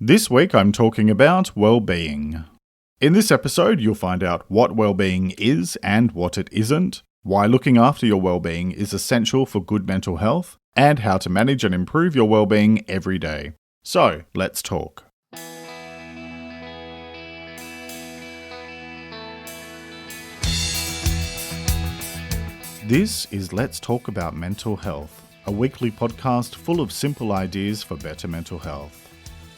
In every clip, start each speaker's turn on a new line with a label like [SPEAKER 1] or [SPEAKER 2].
[SPEAKER 1] This week I'm talking about well-being. In this episode, you'll find out what well-being is and what it isn't, why looking after your well-being is essential for good mental health, and how to manage and improve your well-being every day. So, let's talk. This is Let's Talk About Mental Health, a weekly podcast full of simple ideas for better mental health.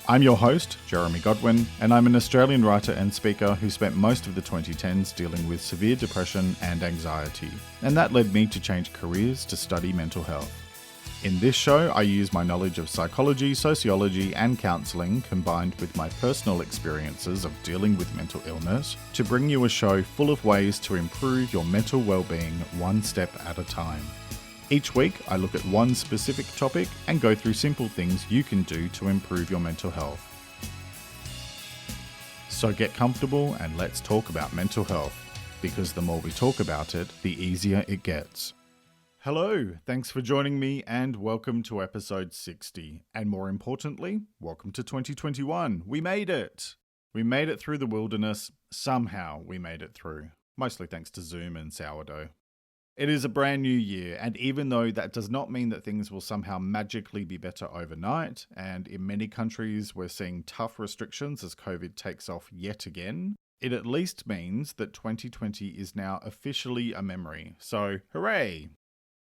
[SPEAKER 1] I'm your host, Jeremy Godwin, and I'm an Australian writer and speaker who spent most of the 2010s dealing with severe depression and anxiety, and that led me to change careers to study mental health. In this show, I use my knowledge of psychology, sociology, and counselling combined with my personal experiences of dealing with mental illness to bring you a show full of ways to improve your mental well-being one step at a time. Each week, I look at one specific topic and go through simple things you can do to improve your mental health. So get comfortable and let's talk about mental health, because the more we talk about it, the easier it gets. Hello, thanks for joining me and welcome to episode 60. And more importantly, welcome to 2021. We made it! We made it through the wilderness. Somehow we made it through. Mostly thanks to Zoom and sourdough. It is a brand new year, and even though that does not mean that things will somehow magically be better overnight, and in many countries we're seeing tough restrictions as COVID takes off yet again, it at least means that 2020 is now officially a memory. So, hooray!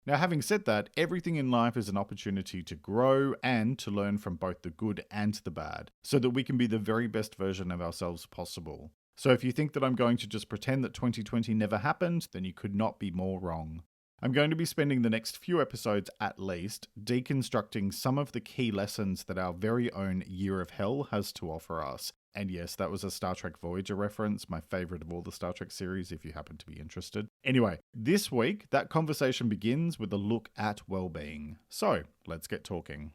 [SPEAKER 1] Now, having said that, everything in life is an opportunity to grow and to learn from both the good and the bad, so that we can be the very best version of ourselves possible. So if you think that I'm going to just pretend that 2020 never happened, then you could not be more wrong. I'm going to be spending the next few episodes at least deconstructing some of the key lessons that our very own Year of Hell has to offer us. And yes, that was a Star Trek Voyager reference, my favourite of all the Star Trek series, if you happen to be interested. Anyway, this week, that conversation begins with a look at well-being. So, let's get talking.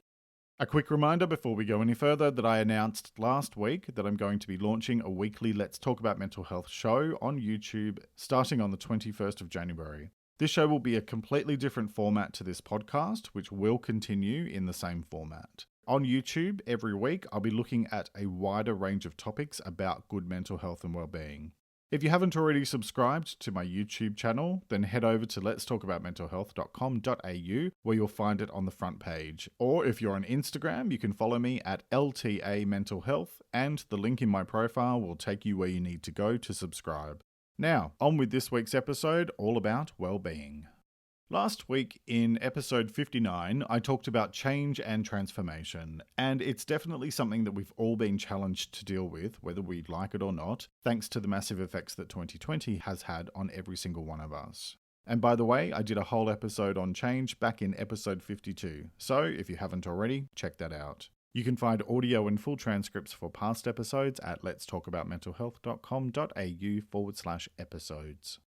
[SPEAKER 1] A quick reminder before we go any further that I announced last week that I'm going to be launching a weekly Let's Talk About Mental Health show on YouTube starting on the 21st of January. This show will be a completely different format to this podcast, which will continue in the same format. On YouTube, every week, I'll be looking at a wider range of topics about good mental health and well-being. If you haven't already subscribed to my YouTube channel, then head over to letstalkaboutmentalhealth.com.au where you'll find it on the front page. Or if you're on Instagram, you can follow me at LTAMH, and the link in my profile will take you where you need to go to subscribe. Now, on with this week's episode, all about well-being. Last week, in episode 59, I talked about change and transformation, and it's definitely something that we've all been challenged to deal with, whether we like it or not, thanks to the massive effects that 2020 has had on every single one of us. And by the way, I did a whole episode on change back in episode 52, so if you haven't already, check that out. You can find audio and full transcripts for past episodes at letstalkaboutmentalhealth.com.au/episodes.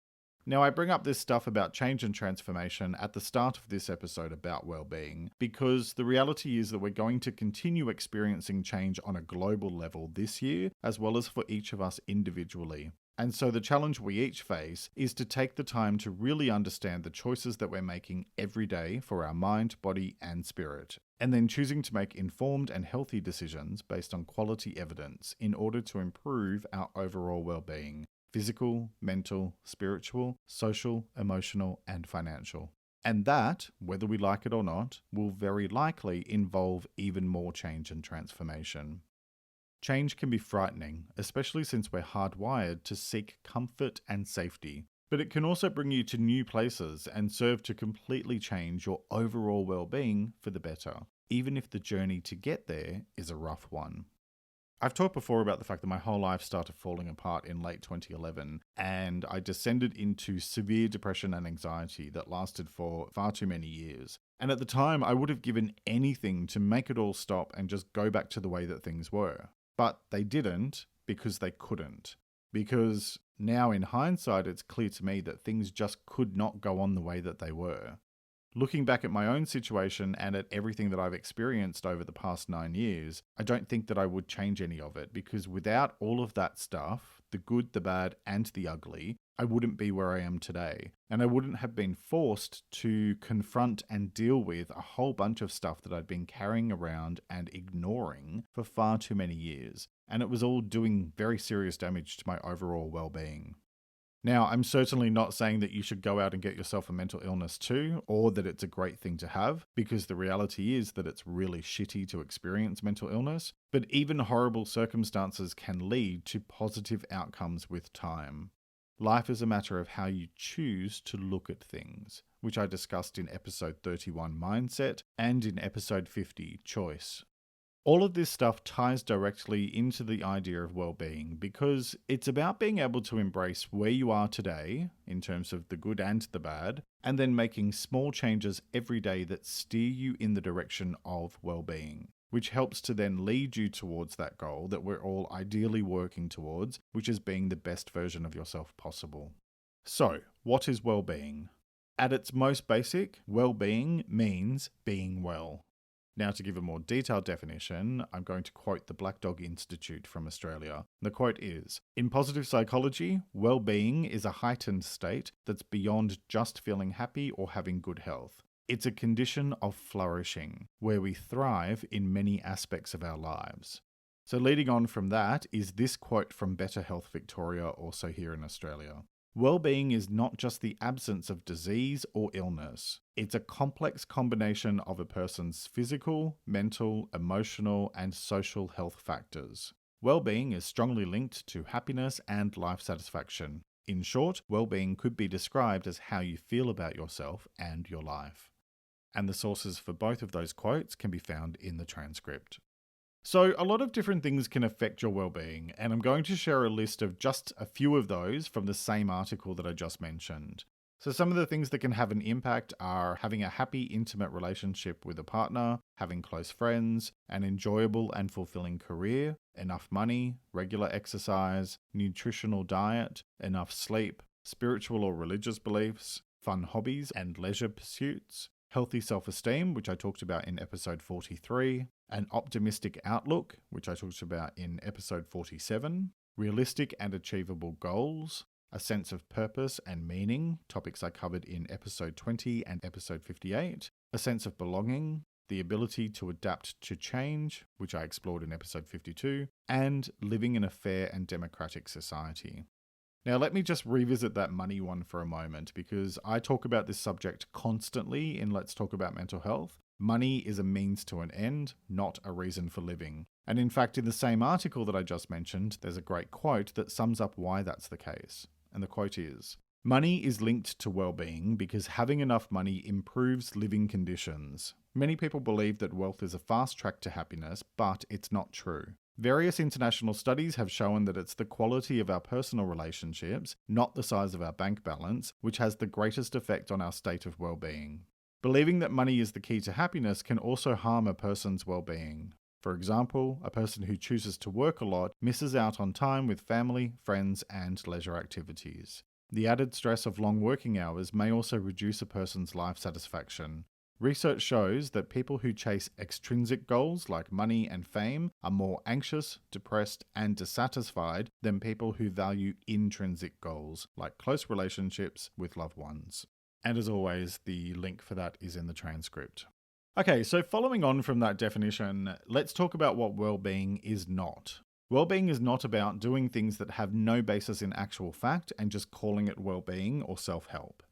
[SPEAKER 1] Now, I bring up this stuff about change and transformation at the start of this episode about well-being because the reality is that we're going to continue experiencing change on a global level this year, as well as for each of us individually. And so the challenge we each face is to take the time to really understand the choices that we're making every day for our mind, body, and spirit, and then choosing to make informed and healthy decisions based on quality evidence in order to improve our overall well-being. Physical, mental, spiritual, social, emotional, and financial. And that, whether we like it or not, will very likely involve even more change and transformation. Change can be frightening, especially since we're hardwired to seek comfort and safety. But it can also bring you to new places and serve to completely change your overall well-being for the better, even if the journey to get there is a rough one. I've talked before about the fact that my whole life started falling apart in late 2011, and I descended into severe depression and anxiety that lasted for far too many years. And at the time, I would have given anything to make it all stop and just go back to the way that things were. But they didn't because they couldn't. Because now in hindsight, it's clear to me that things just could not go on the way that they were. Looking back at my own situation and at everything that I've experienced over the past 9 years, I don't think that I would change any of it because without all of that stuff, the good, the bad, and the ugly, I wouldn't be where I am today. And I wouldn't have been forced to confront and deal with a whole bunch of stuff that I'd been carrying around and ignoring for far too many years. And it was all doing very serious damage to my overall well-being. Now, I'm certainly not saying that you should go out and get yourself a mental illness too, or that it's a great thing to have, because the reality is that it's really shitty to experience mental illness, but even horrible circumstances can lead to positive outcomes with time. Life is a matter of how you choose to look at things, which I discussed in episode 31, Mindset, and in episode 50, Choice. All of this stuff ties directly into the idea of well-being because it's about being able to embrace where you are today in terms of the good and the bad, and then making small changes every day that steer you in the direction of well-being, which helps to then lead you towards that goal that we're all ideally working towards, which is being the best version of yourself possible. So, what is well-being? At its most basic, well-being means being well. Now, to give a more detailed definition, I'm going to quote the Black Dog Institute from Australia. The quote is, "In positive psychology, well-being is a heightened state that's beyond just feeling happy or having good health. It's a condition of flourishing, where we thrive in many aspects of our lives." So leading on from that is this quote from Better Health Victoria, also here in Australia. Well-being is not just the absence of disease or illness. It's a complex combination of a person's physical, mental, emotional, and social health factors. Well-being is strongly linked to happiness and life satisfaction. In short, well-being could be described as how you feel about yourself and your life. And the sources for both of those quotes can be found in the transcript. So a lot of different things can affect your well-being, and I'm going to share a list of just a few of those from the same article that I just mentioned. So some of the things that can have an impact are having a happy, intimate relationship with a partner, having close friends, an enjoyable and fulfilling career, enough money, regular exercise, nutritional diet, enough sleep, spiritual or religious beliefs, fun hobbies and leisure pursuits, healthy self-esteem, which I talked about in episode 43, an optimistic outlook, which I talked about in episode 47, realistic and achievable goals, a sense of purpose and meaning, topics I covered in episode 20 and episode 58, a sense of belonging, the ability to adapt to change, which I explored in episode 52, and living in a fair and democratic society. Now, let me just revisit that money one for a moment, because I talk about this subject constantly in Let's Talk About Mental Health. Money is a means to an end, not a reason for living. And in fact, in the same article that I just mentioned, there's a great quote that sums up why that's the case. And the quote is, "Money is linked to well-being because having enough money improves living conditions. Many people believe that wealth is a fast track to happiness, but it's not true. Various international studies have shown that it's the quality of our personal relationships, not the size of our bank balance, which has the greatest effect on our state of well-being. Believing that money is the key to happiness can also harm a person's well-being. For example, a person who chooses to work a lot misses out on time with family, friends, and leisure activities. The added stress of long working hours may also reduce a person's life satisfaction. Research shows that people who chase extrinsic goals like money and fame are more anxious, depressed, and dissatisfied than people who value intrinsic goals like close relationships with loved ones." And as always, the link for that is in the transcript. Okay, so following on from that definition, let's talk about what well-being is not. Well-being is not about doing things that have no basis in actual fact and just calling it well-being or self-help.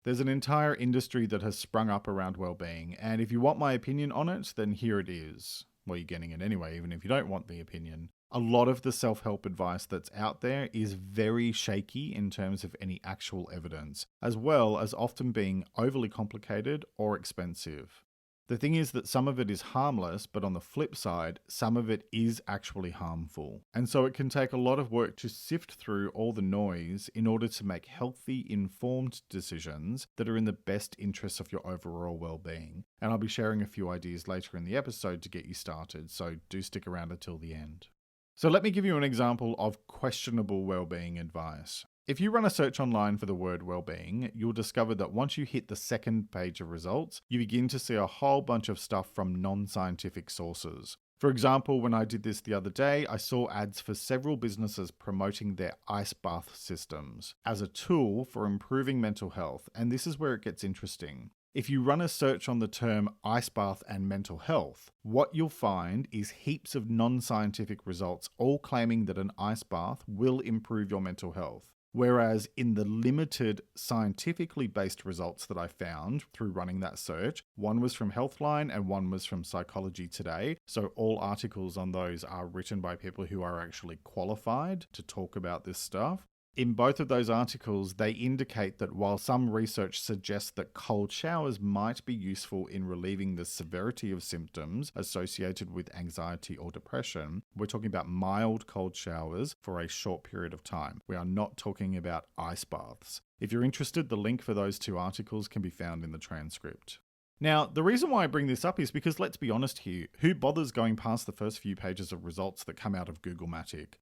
[SPEAKER 1] There's an entire industry that has sprung up around well-being, and if you want my opinion on it, then here it is. Well, you're getting it anyway, even if you don't want the opinion. A lot of the self-help advice that's out there is very shaky in terms of any actual evidence, as well as often being overly complicated or expensive. The thing is that some of it is harmless, but on the flip side, some of it is actually harmful. And so it can take a lot of work to sift through all the noise in order to make healthy, informed decisions that are in the best interests of your overall well-being. And I'll be sharing a few ideas later in the episode to get you started, so do stick around until the end. So let me give you an example of questionable well-being advice. If you run a search online for the word well-being, you'll discover that once you hit the second page of results, you begin to see a whole bunch of stuff from non-scientific sources. For example, when I did this the other day, I saw ads for several businesses promoting their ice bath systems as a tool for improving mental health, and this is where it gets interesting. If you run a search on the term ice bath and mental health, what you'll find is heaps of non-scientific results all claiming that an ice bath will improve your mental health. Whereas in the limited scientifically based results that I found through running that search, one was from Healthline and one was from Psychology Today. So all articles on those are written by people who are actually qualified to talk about this stuff. In both of those articles, they indicate that while some research suggests that cold showers might be useful in relieving the severity of symptoms associated with anxiety or depression, we're talking about mild cold showers for a short period of time. We are not talking about ice baths. If you're interested, the link for those two articles can be found in the transcript. Now, the reason why I bring this up is because let's be honest here, who bothers going past the first few pages of results that come out of Googlematic?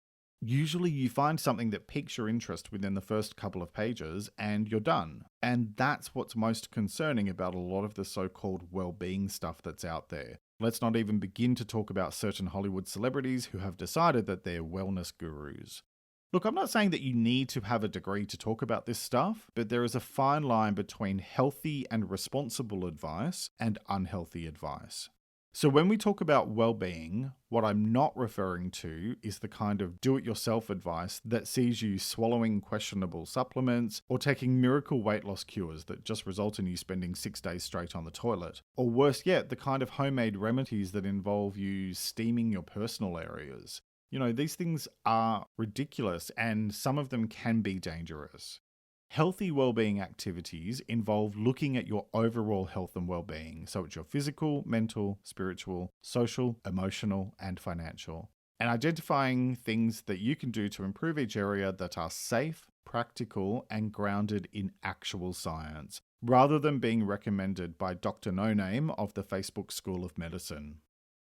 [SPEAKER 1] Usually you find something that piques your interest within the first couple of pages and you're done. And that's what's most concerning about a lot of the so-called well-being stuff that's out there. Let's not even begin to talk about certain Hollywood celebrities who have decided that they're wellness gurus. Look, I'm not saying that you need to have a degree to talk about this stuff, but there is a fine line between healthy and responsible advice and unhealthy advice. So when we talk about well-being, what I'm not referring to is the kind of do-it-yourself advice that sees you swallowing questionable supplements or taking miracle weight loss cures that just result in you spending 6 days straight on the toilet. Or worse yet, the kind of homemade remedies that involve you steaming your personal areas. You know, these things are ridiculous and some of them can be dangerous. Healthy well-being activities involve looking at your overall health and well-being. So it's your physical, mental, spiritual, social, emotional, and financial. And identifying things that you can do to improve each area that are safe, practical, and grounded in actual science, rather than being recommended by Dr. No Name of the Facebook School of Medicine.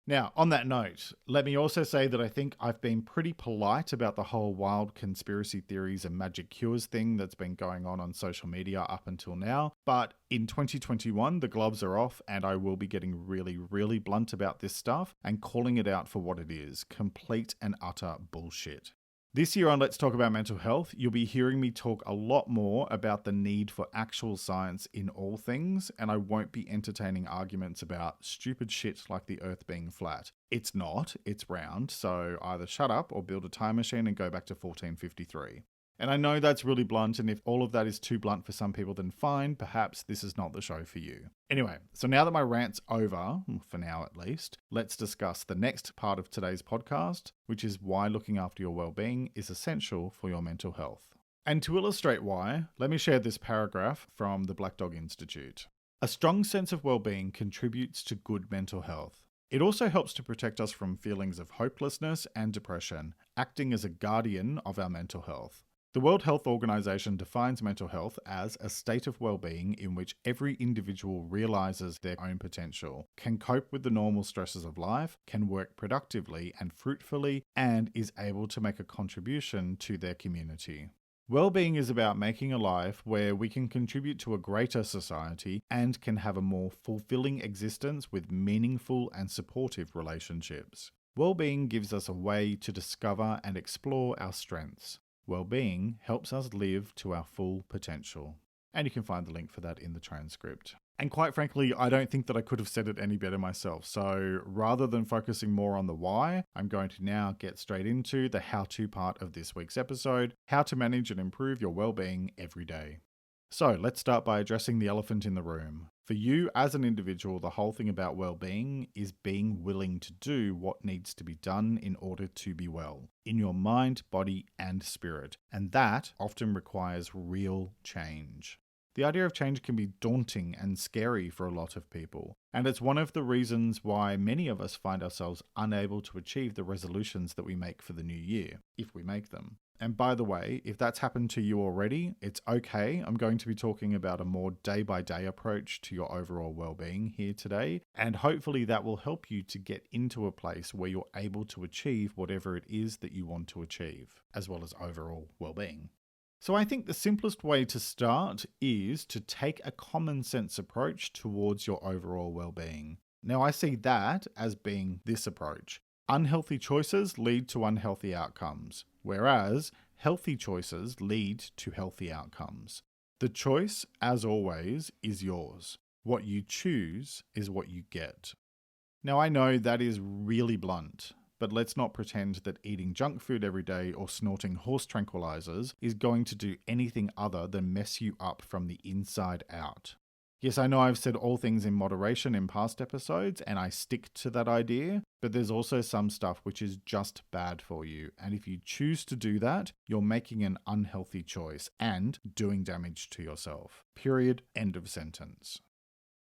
[SPEAKER 1] Now, on that note, let me also say that I think I've been pretty polite about the whole wild conspiracy theories and magic cures thing that's been going on social media up until now. But in 2021, the gloves are off and I will be getting really, really blunt about this stuff and calling it out for what it is, complete and utter bullshit. This year on Let's Talk About Mental Health, you'll be hearing me talk a lot more about the need for actual science in all things, and I won't be entertaining arguments about stupid shit like the Earth being flat. It's not, it's round, so either shut up or build a time machine and go back to 1453. And I know that's really blunt, and if all of that is too blunt for some people, then fine, perhaps this is not the show for you. Anyway, so now that my rant's over, for now at least, let's discuss the next part of today's podcast, which is why looking after your well-being is essential for your mental health. And to illustrate why, let me share this paragraph from the Black Dog Institute. A strong sense of well-being contributes to good mental health. It also helps to protect us from feelings of hopelessness and depression, acting as a guardian of our mental health. The World Health Organization defines mental health as a state of well-being in which every individual realizes their own potential, can cope with the normal stresses of life, can work productively and fruitfully, and is able to make a contribution to their community. Well-being is about making a life where we can contribute to a greater society and can have a more fulfilling existence with meaningful and supportive relationships. Well-being gives us a way to discover and explore our strengths. Well-being helps us live to our full potential. And you can find the link for that in the transcript. And quite frankly, I don't think that I could have said it any better myself. So rather than focusing more on the why, I'm going to now get straight into the how-to part of this week's episode, how to manage and improve your well-being every day. So let's start by addressing the elephant in the room. For you as an individual, the whole thing about well-being is being willing to do what needs to be done in order to be well, in your mind, body, and spirit. And that often requires real change. The idea of change can be daunting and scary for a lot of people. And it's one of the reasons why many of us find ourselves unable to achieve the resolutions that we make for the new year, if we make them. And by the way, if that's happened to you already, it's okay. I'm going to be talking about a more day-by-day approach to your overall well-being here today. And hopefully that will help you to get into a place where you're able to achieve whatever it is that you want to achieve, as well as overall well-being. So I think the simplest way to start is to take a common sense approach towards your overall well-being. Now, I see that as being this approach. Unhealthy choices lead to unhealthy outcomes, whereas healthy choices lead to healthy outcomes. The choice, as always, is yours. What you choose is what you get. Now, I know that is really blunt, but let's not pretend that eating junk food every day or snorting horse tranquilizers is going to do anything other than mess you up from the inside out. Yes, I know I've said all things in moderation in past episodes, and I stick to that idea, but there's also some stuff which is just bad for you, and if you choose to do that, you're making an unhealthy choice and doing damage to yourself. Period. End of sentence.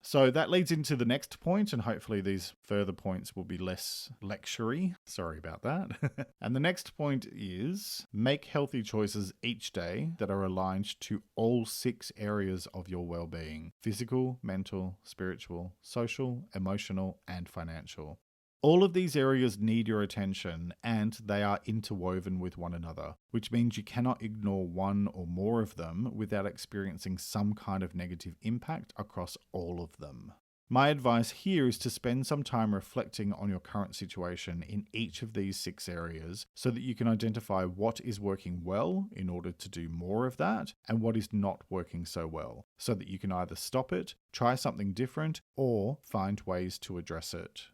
[SPEAKER 1] So that leads into the next point, and hopefully these further points will be less lectury. Sorry about that. And the next point is make healthy choices each day that are aligned to all 6 areas of your well-being: physical, mental, spiritual, social, emotional, and financial. All of these areas need your attention, and they are interwoven with one another, which means you cannot ignore one or more of them without experiencing some kind of negative impact across all of them. My advice here is to spend some time reflecting on your current situation in each of these 6 areas so that you can identify what is working well in order to do more of that and what is not working so well, so that you can either stop it, try something different, or find ways to address it.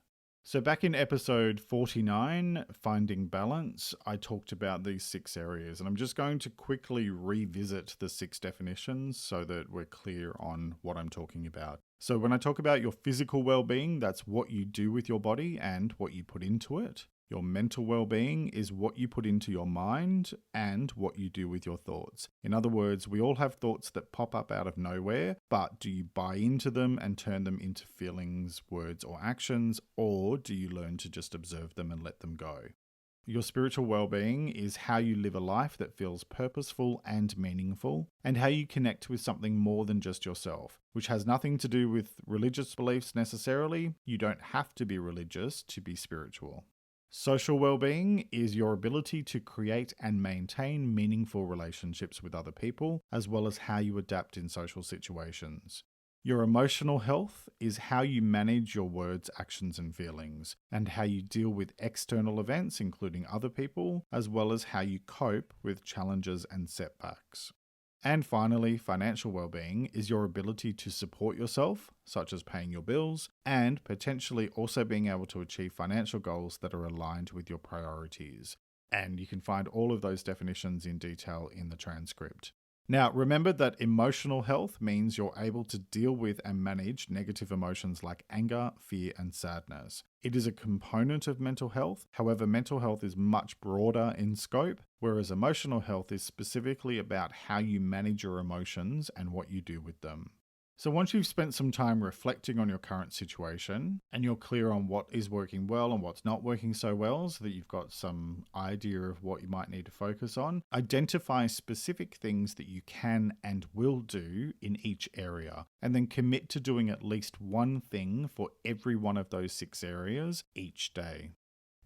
[SPEAKER 1] So back in episode 49, Finding Balance, I talked about these 6 areas, and I'm just going to quickly revisit the 6 definitions so that we're clear on what I'm talking about. So when I talk about your physical well-being, that's what you do with your body and what you put into it. Your mental well-being is what you put into your mind and what you do with your thoughts. In other words, we all have thoughts that pop up out of nowhere, but do you buy into them and turn them into feelings, words, or actions, or do you learn to just observe them and let them go? Your spiritual well-being is how you live a life that feels purposeful and meaningful, and how you connect with something more than just yourself, which has nothing to do with religious beliefs necessarily. You don't have to be religious to be spiritual. Social well-being is your ability to create and maintain meaningful relationships with other people, as well as how you adapt in social situations. Your emotional health is how you manage your words, actions, and feelings, and how you deal with external events, including other people, as well as how you cope with challenges and setbacks. And finally, financial well-being is your ability to support yourself, such as paying your bills, and potentially also being able to achieve financial goals that are aligned with your priorities. And you can find all of those definitions in detail in the transcript. Now, remember that emotional health means you're able to deal with and manage negative emotions like anger, fear, and sadness. It is a component of mental health. However, mental health is much broader in scope, whereas emotional health is specifically about how you manage your emotions and what you do with them. So once you've spent some time reflecting on your current situation and you're clear on what is working well and what's not working so well, so that you've got some idea of what you might need to focus on, identify specific things that you can and will do in each area, and then commit to doing at least one thing for every one of those 6 areas each day.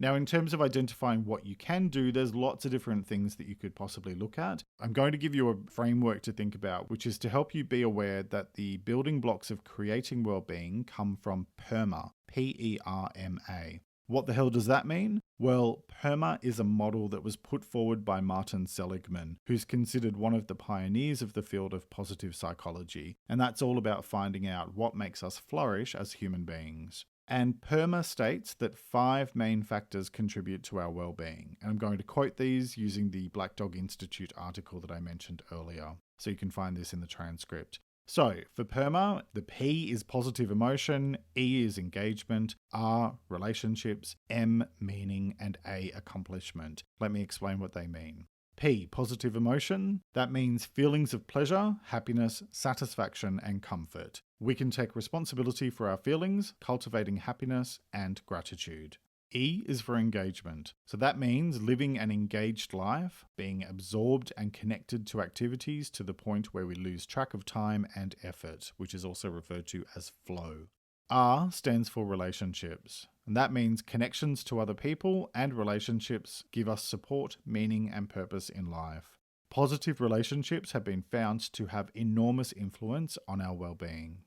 [SPEAKER 1] Now, in terms of identifying what you can do, there's lots of different things that you could possibly look at. I'm going to give you a framework to think about, which is to help you be aware that the building blocks of creating well-being come from PERMA, P-E-R-M-A. What the hell does that mean? Well, PERMA is a model that was put forward by Martin Seligman, who's considered one of the pioneers of the field of positive psychology, and that's all about finding out what makes us flourish as human beings. And PERMA states that 5 main factors contribute to our well-being. And I'm going to quote these using the Black Dog Institute article that I mentioned earlier. So you can find this in the transcript. So for PERMA, the P is positive emotion, E is engagement, R, relationships, M, meaning, and A, accomplishment. Let me explain what they mean. P, positive emotion. That means feelings of pleasure, happiness, satisfaction, and comfort. We can take responsibility for our feelings, cultivating happiness and gratitude. E is for engagement. So that means living an engaged life, being absorbed and connected to activities to the point where we lose track of time and effort, which is also referred to as flow. R stands for relationships, and that means connections to other people, and relationships give us support, meaning, and purpose in life. Positive relationships have been found to have enormous influence on our well-being.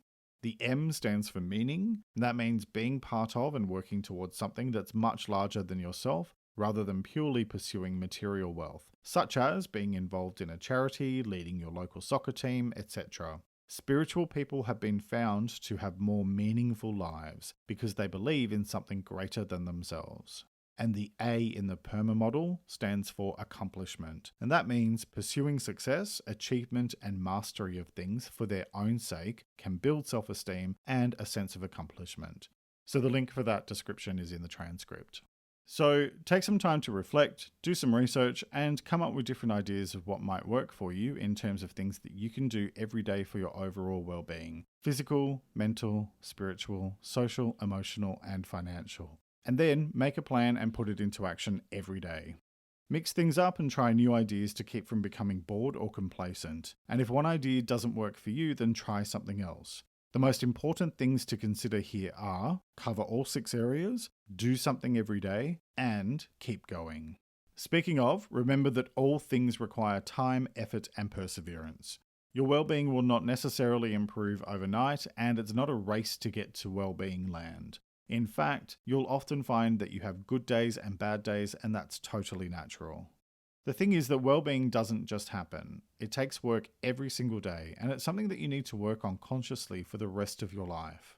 [SPEAKER 1] The M stands for meaning, and that means being part of and working towards something that's much larger than yourself, rather than purely pursuing material wealth, such as being involved in a charity, leading your local soccer team, etc. Spiritual people have been found to have more meaningful lives because they believe in something greater than themselves. And the A in the PERMA model stands for accomplishment, and that means pursuing success, achievement, and mastery of things for their own sake can build self-esteem and a sense of accomplishment. So the link for that description is in the transcript. So take some time to reflect, do some research, and come up with different ideas of what might work for you in terms of things that you can do every day for your overall well-being: physical, mental, spiritual, social, emotional, and financial. And then make a plan and put it into action every day. Mix things up and try new ideas to keep from becoming bored or complacent. And if one idea doesn't work for you, then try something else. The most important things to consider here are: cover all 6 areas, do something every day, and keep going. Speaking of, remember that all things require time, effort, and perseverance. Your well-being will not necessarily improve overnight, and it's not a race to get to well-being land. In fact, you'll often find that you have good days and bad days, and that's totally natural. The thing is that well-being doesn't just happen. It takes work every single day, and it's something that you need to work on consciously for the rest of your life.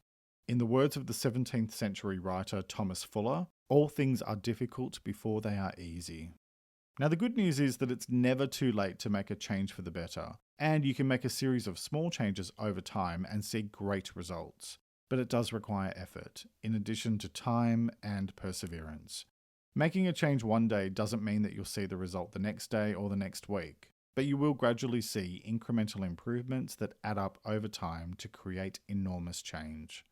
[SPEAKER 1] In the words of the 17th century writer Thomas Fuller, all things are difficult before they are easy. Now, the good news is that it's never too late to make a change for the better, and you can make a series of small changes over time and see great results. But it does require effort, in addition to time and perseverance. Making a change one day doesn't mean that you'll see the result the next day or the next week, but you will gradually see incremental improvements that add up over time to create enormous change.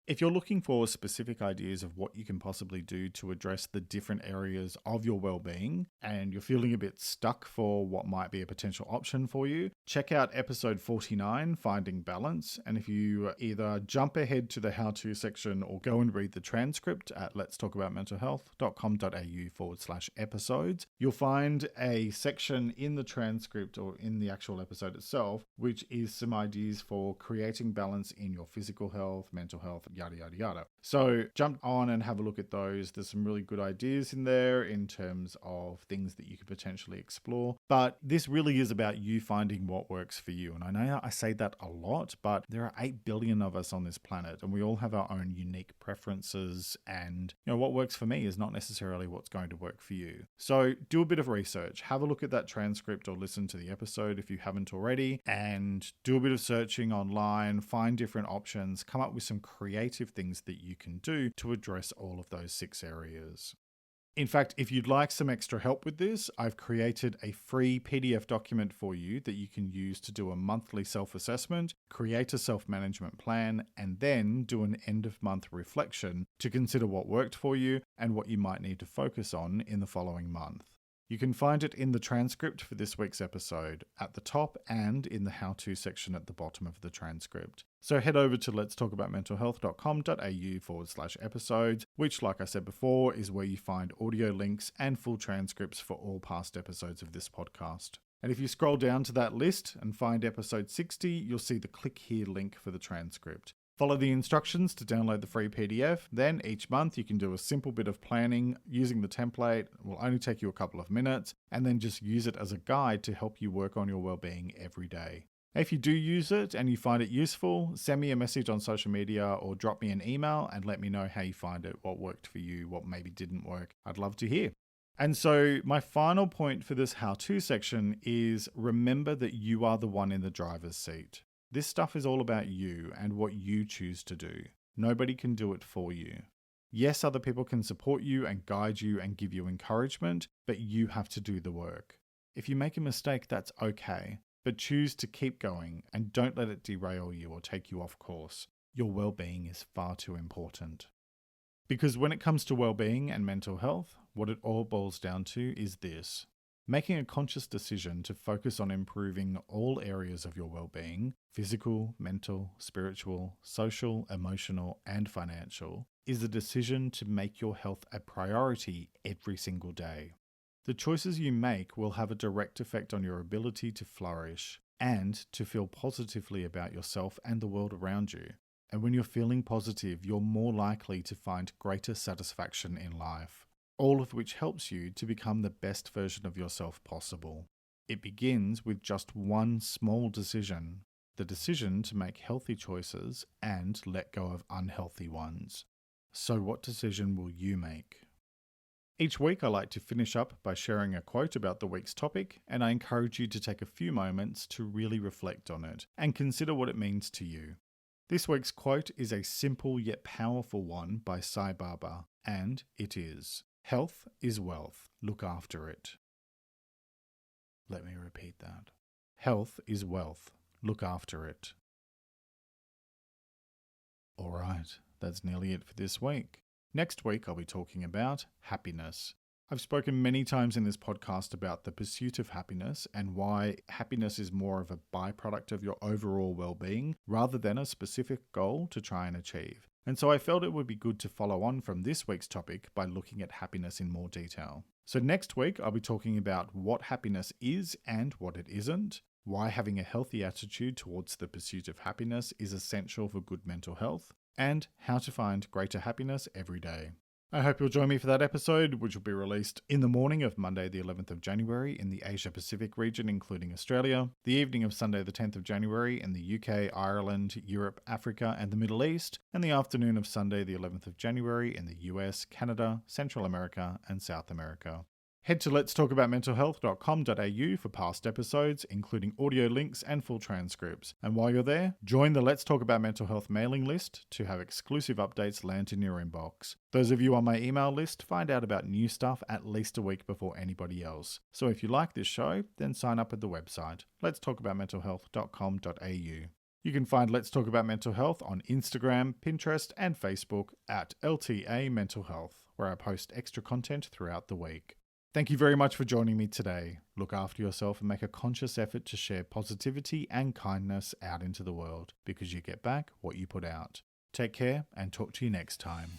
[SPEAKER 1] If you're looking for specific ideas of what you can possibly do to address the different areas of your well-being, and you're feeling a bit stuck for what might be a potential option for you, check out episode 49, Finding Balance. And if you either jump ahead to the how-to section or go and read the transcript at letstalkaboutmentalhealth.com.au/episodes, you'll find a section in the transcript or in the actual episode itself, which is some ideas for creating balance in your physical health, mental health, yada, yada, yada. So jump on and have a look at those. There's some really good ideas in there in terms of things that you could potentially explore. But this really is about you finding what works for you. And I know I say that a lot, but there are 8 billion of us on this planet, and we all have our own unique preferences. And what works for me is not necessarily what's going to work for you. So do a bit of research, have a look at that transcript or listen to the episode if you haven't already, and do a bit of searching online, find different options, come up with some creative things that you can do to address all of those 6 areas. In fact, if you'd like some extra help with this, I've created a free PDF document for you that you can use to do a monthly self-assessment, create a self-management plan, and then do an end-of-month reflection to consider what worked for you and what you might need to focus on in the following month. You can find it in the transcript for this week's episode, at the top and in the how-to section at the bottom of the transcript. So head over to letstalkaboutmentalhealth.com.au/episodes, which, like I said before, is where you find audio links and full transcripts for all past episodes of this podcast. And if you scroll down to that list and find episode 60, you'll see the click here link for the transcript. Follow the instructions to download the free PDF. Then each month you can do a simple bit of planning using the template. It will only take you a couple of minutes, and then just use it as a guide to help you work on your well-being every day. If you do use it and you find it useful, send me a message on social media or drop me an email and let me know how you find it, what worked for you, what maybe didn't work. I'd love to hear. And so my final point for this how-to section is remember that you are the one in the driver's seat. This stuff is all about you and what you choose to do. Nobody can do it for you. Yes, other people can support you and guide you and give you encouragement, but you have to do the work. If you make a mistake, that's okay, but choose to keep going and don't let it derail you or take you off course. Your well-being is far too important. Because when it comes to well-being and mental health, what it all boils down to is this: making a conscious decision to focus on improving all areas of your well-being, physical, mental, spiritual, social, emotional, and financial, is a decision to make your health a priority every single day. The choices you make will have a direct effect on your ability to flourish. and to feel positively about yourself and the world around you. And when you're feeling positive, you're more likely to find greater satisfaction in life, all of which helps you to become the best version of yourself possible. It begins with just one small decision, the decision to make healthy choices and let go of unhealthy ones. So what decision will you make? Each week I like to finish up by sharing a quote about the week's topic, and I encourage you to take a few moments to really reflect on it and consider what it means to you. This week's quote is a simple yet powerful one by Sai Baba, and it is, "Health is wealth, look after it." Let me repeat that. Health is wealth, look after it. Alright, that's nearly it for this week. Next week, I'll be talking about happiness. I've spoken many times in this podcast about the pursuit of happiness and why happiness is more of a byproduct of your overall well-being rather than a specific goal to try and achieve. And so I felt it would be good to follow on from this week's topic by looking at happiness in more detail. So next week, I'll be talking about what happiness is and what it isn't, why having a healthy attitude towards the pursuit of happiness is essential for good mental health, and how to find greater happiness every day. I hope you'll join me for that episode, which will be released in the morning of Monday the 11th of January in the Asia Pacific region, including Australia, the evening of Sunday the 10th of January in the UK, Ireland, Europe, Africa, and the Middle East, and the afternoon of Sunday the 11th of January in the US, Canada, Central America, and South America. Head to letstalkaboutmentalhealth.com.au for past episodes, including audio links and full transcripts. And while you're there, join the Let's Talk About Mental Health mailing list to have exclusive updates land in your inbox. Those of you on my email list find out about new stuff at least a week before anybody else. So if you like this show, then sign up at the website, letstalkaboutmentalhealth.com.au. You can find Let's Talk About Mental Health on Instagram, Pinterest, and Facebook at LTA Mental Health, where I post extra content throughout the week. Thank you very much for joining me today. Look after yourself and make a conscious effort to share positivity and kindness out into the world, because you get back what you put out. Take care and talk to you next time.